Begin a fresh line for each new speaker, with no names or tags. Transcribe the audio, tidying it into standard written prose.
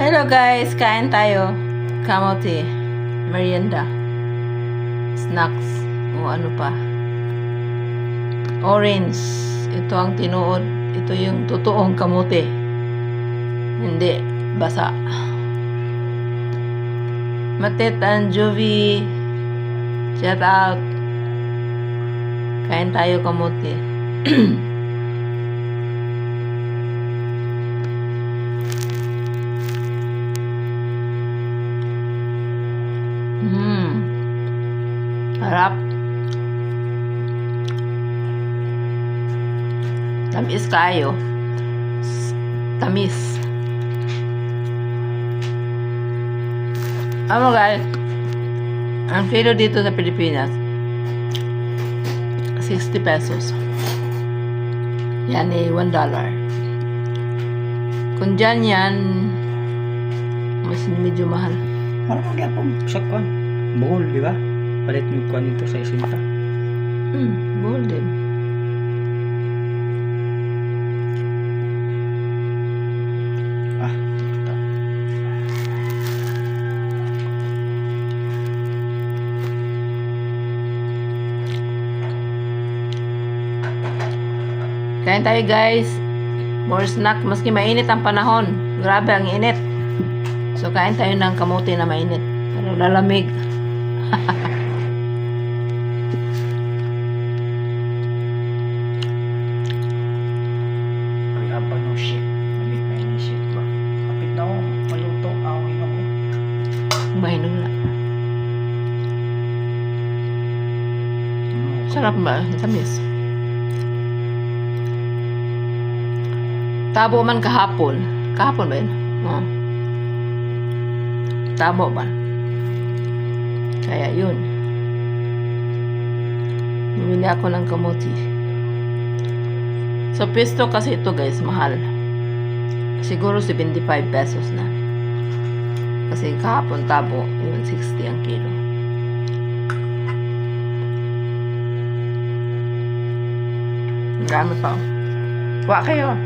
Hello guys, kain tayo. Kamote, merienda, snacks, o ano pa. Orange, ito ang tinuod. Ito yung totoong kamote. Hindi, basa. Matet and Jovi, shout out. Kain tayo kamote. Harap. Tamis kayo. Tamis. Ano guys? Ang kilo dito sa Pilipinas 60 pesos. Yan eh, $1. Kung dyan yan, mas medyo mahal.
Ano kaya pong sakon? Bohol, di ba? Palit mo ko nito sa isinta.
Bohol din.
Ito.
Kain tayo guys. More snack. Maski mainit ang panahon. Grabe ang init. So kain tayo ng kamote na mainit. Pero lalamig.
Ay, apa no shit. Lamig na yung shit ba? Kapit na ako. Maluto. Away na ako.
Mainom na. Sarap ba? Tamis. Tabo man kahapon. Kahapon ba yun? Oo. Tabo ba? Kaya yun. Bumili ako ng kamote. So, pesto kasi ito guys, mahal. Siguro 75 pesos na. Kasi kahapon tabo, yun 60 ang kilo. Ang dami pa. Kuha kayo.